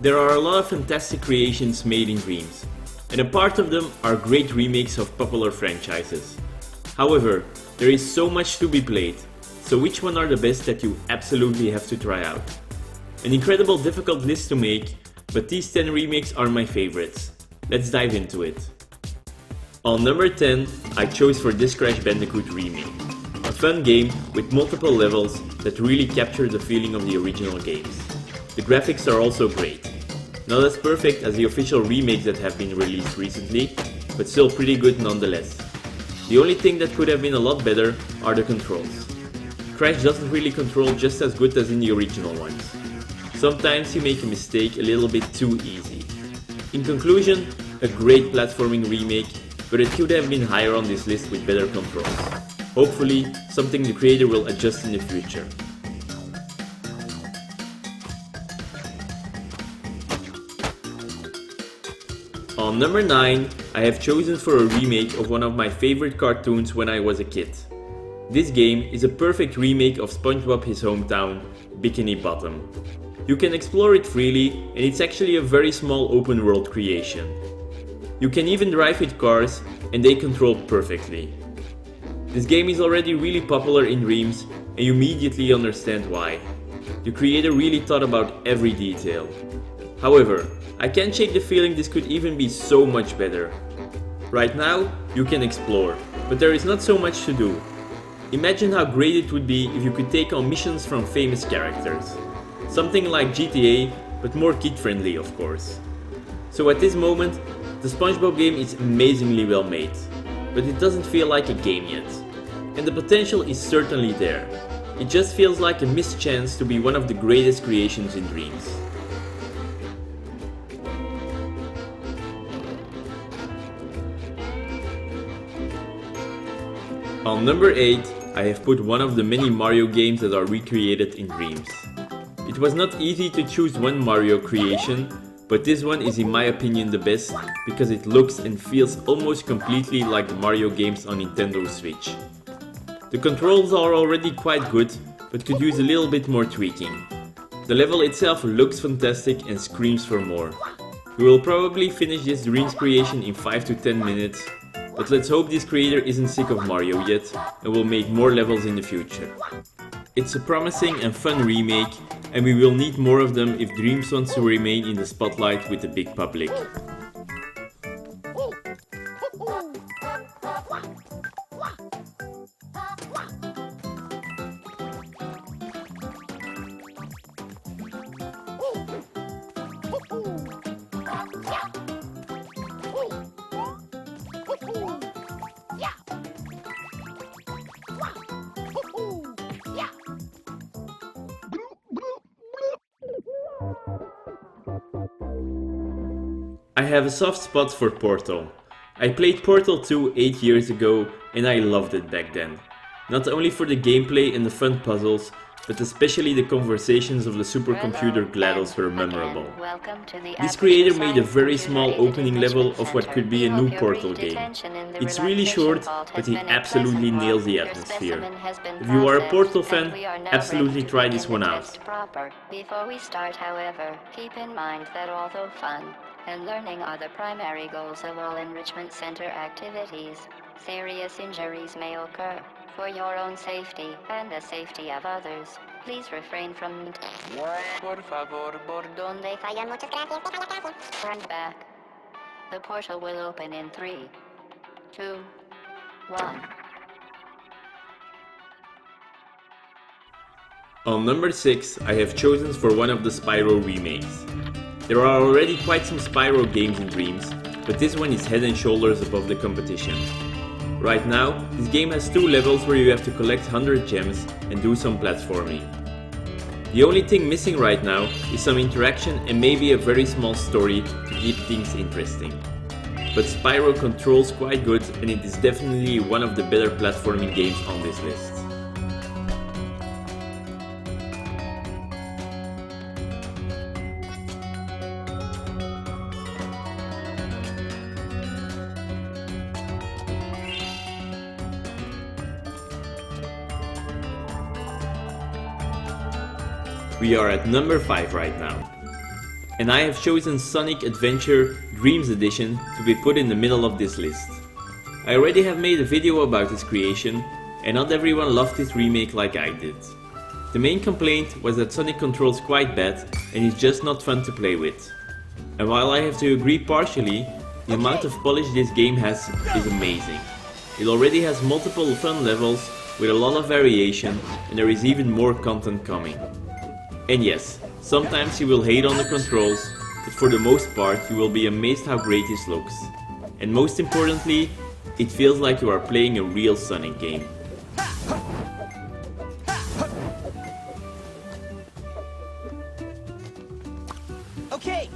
There are a lot of fantastic creations made in Dreams, and a part of them are great remakes of popular franchises. However, there is so much to be played, so which one are the best that you absolutely have to try out? An incredible difficult list to make, but these 10 remakes are my favorites. Let's dive into it. On number 10, I chose for this Crash Bandicoot remake. A fun game with multiple levels that really capture the feeling of the original games. The graphics are also great. Not as perfect as the official remakes that have been released recently, but still pretty good nonetheless. The only thing that could have been a lot better are the controls. Crash doesn't really control just as good as in the original ones. Sometimes you make a mistake a little bit too easy. In conclusion, a great platforming remake, but it could have been higher on this list with better controls. Hopefully, something the creator will adjust in the future. On number 9, I have chosen for a remake of one of my favorite cartoons when I was a kid. This game is a perfect remake of Spongebob his hometown, Bikini Bottom. You can explore it freely and it's actually a very small open world creation. You can even drive with cars and they control perfectly. This game is already really popular in Dreams and you immediately understand why. The creator really thought about every detail. However, I can't shake the feeling this could even be so much better. Right now, you can explore, but there is not so much to do. Imagine how great it would be if you could take on missions from famous characters. Something like GTA, but more kid-friendly of course. So at this moment, the SpongeBob game is amazingly well made, but it doesn't feel like a game yet. And the potential is certainly there. It just feels like a missed chance to be one of the greatest creations in Dreams. On number 8, I have put one of the many Mario games that are recreated in Dreams. It was not easy to choose one Mario creation, but this one is in my opinion the best because it looks and feels almost completely like the Mario games on Nintendo Switch. The controls are already quite good, but could use a little bit more tweaking. The level itself looks fantastic and screams for more. We will probably finish this Dreams creation in 5 to 10 minutes, but let's hope this creator isn't sick of Mario yet and will make more levels in the future. It's a promising and fun remake, and we will need more of them if Dreams wants to remain in the spotlight with the big public. I have a soft spot for Portal. I played Portal 2 8 years ago and I loved it back then. Not only for the gameplay and the fun puzzles, but especially the conversations of the supercomputer GLaDOS were memorable. This creator made a very small opening level of what could be a new Portal game. It's really short, but he absolutely nails the atmosphere. If you are a Portal fan, absolutely try this one out. Before we start, however, keep in mind that although fun and learning are the primary goals of all enrichment center activities, serious injuries may occur. For your own safety and the safety of others, please refrain from por favor, por donde fallan. Muchas gracias. Turn back. The portal will open in 3, 2, 1. On number 6, I have chosen for one of the Spyro remakes. There are already quite some Spyro games in Dreams, but this one is head and shoulders above the competition. Right now, this game has 2 levels where you have to collect 100 gems and do some platforming. The only thing missing right now is some interaction and maybe a very small story to keep things interesting. But Spyro controls quite good and it is definitely one of the better platforming games on this list. We are at number 5 right now. And I have chosen Sonic Adventure Dreams Edition to be put in the middle of this list. I already have made a video about this creation, and not everyone loved this remake like I did. The main complaint was that Sonic controls quite bad and is just not fun to play with. And while I have to agree partially, the amount of polish this game has is amazing. It already has multiple fun levels with a lot of variation, and there is even more content coming. And yes, sometimes you will hate on the controls, but for the most part you will be amazed how great this looks. And most importantly, it feels like you are playing a real Sonic game. Okay,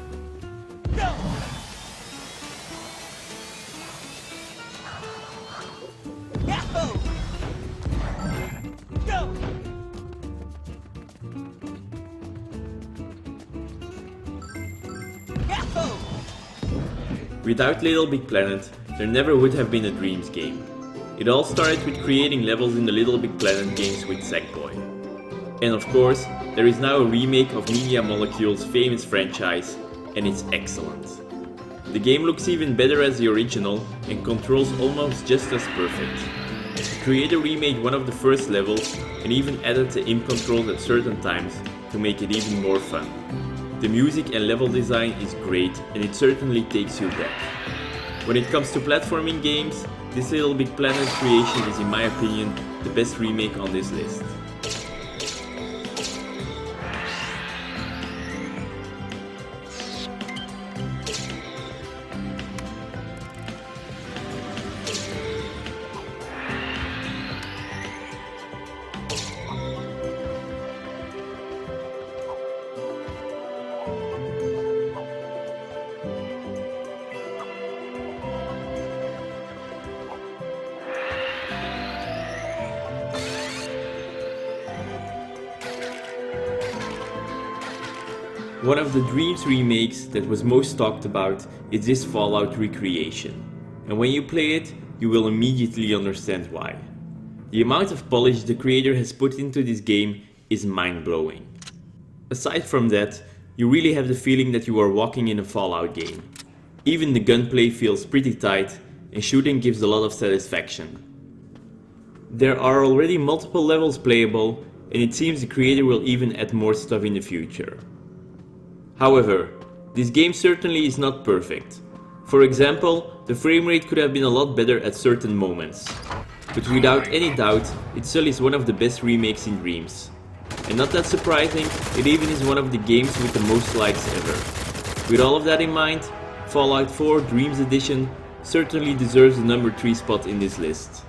go! Yahoo! Go! Yahoo! Without LittleBigPlanet, there never would have been a Dreams game. It all started with creating levels in the LittleBigPlanet games with Sackboy. And of course, there is now a remake of Media Molecule's famous franchise, and it's excellent. The game looks even better as the original and controls almost just as perfect. The creator remade one of the first levels and even added the imp controls at certain times to make it even more fun. The music and level design is great and it certainly takes you back. When it comes to platforming games, this LittleBigPlanet creation is in my opinion the best remake on this list. One of the Dreams remakes that was most talked about is this Fallout recreation, and when you play it, you will immediately understand why. The amount of polish the creator has put into this game is mind-blowing. Aside from that, you really have the feeling that you are walking in a Fallout game. Even the gunplay feels pretty tight, and shooting gives a lot of satisfaction. There are already multiple levels playable, and it seems the creator will even add more stuff in the future. However, this game certainly is not perfect. For example, the frame rate could have been a lot better at certain moments. But without any doubt, it still is one of the best remakes in Dreams. And not that surprising, it even is one of the games with the most likes ever. With all of that in mind, Fallout 4 Dreams Edition certainly deserves the number 3 spot in this list.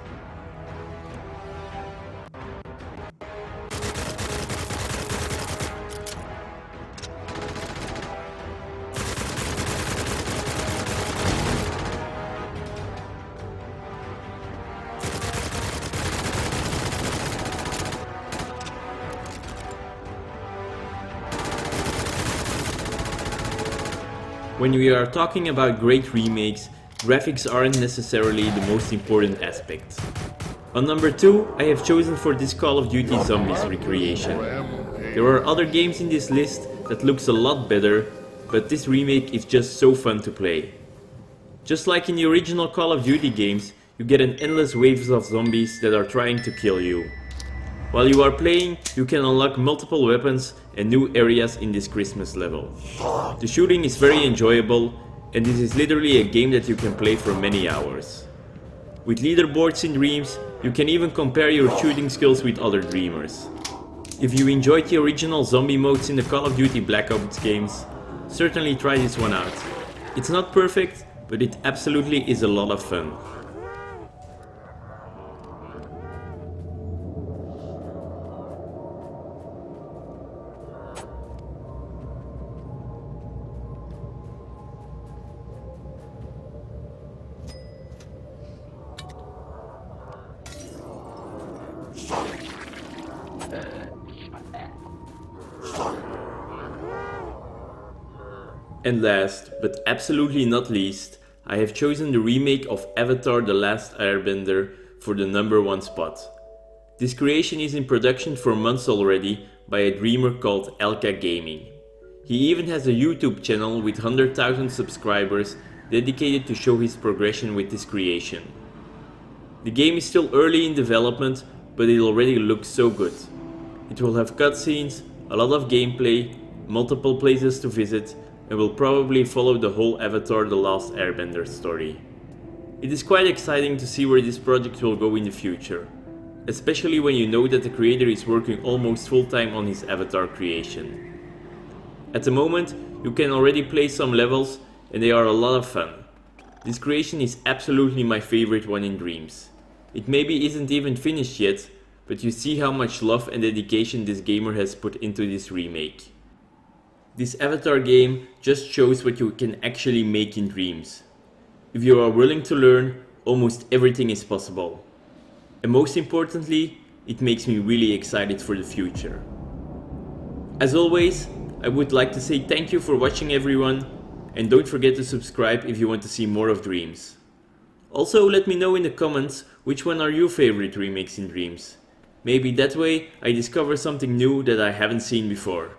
When we are talking about great remakes, graphics aren't necessarily the most important aspect. On number 2, I have chosen for this Call of Duty Zombies recreation. There are other games in this list that looks a lot better, but this remake is just so fun to play. Just like in the original Call of Duty games, you get an endless waves of zombies that are trying to kill you. While you are playing, you can unlock multiple weapons and new areas in this Christmas level. The shooting is very enjoyable, and this is literally a game that you can play for many hours. With leaderboards in Dreams, you can even compare your shooting skills with other Dreamers. If you enjoyed the original zombie modes in the Call of Duty Black Ops games, certainly try this one out. It's not perfect, but it absolutely is a lot of fun. And last, but absolutely not least, I have chosen the remake of Avatar: The Last Airbender for the number 1 spot. This creation is in production for months already by a dreamer called Elka Gaming. He even has a YouTube channel with 100,000 subscribers dedicated to show his progression with this creation. The game is still early in development, but it already looks so good. It will have cutscenes, a lot of gameplay, multiple places to visit, and will probably follow the whole Avatar: The Last Airbender story. It is quite exciting to see where this project will go in the future, especially when you know that the creator is working almost full-time on his Avatar creation. At the moment, you can already play some levels and they are a lot of fun. This creation is absolutely my favorite one in Dreams. It maybe isn't even finished yet, but you see how much love and dedication this gamer has put into this remake. This Avatar game just shows what you can actually make in Dreams. If you are willing to learn, almost everything is possible. And most importantly, it makes me really excited for the future. As always, I would like to say thank you for watching everyone, and don't forget to subscribe if you want to see more of Dreams. Also, let me know in the comments which one are your favorite remakes in Dreams. Maybe that way I discover something new that I haven't seen before.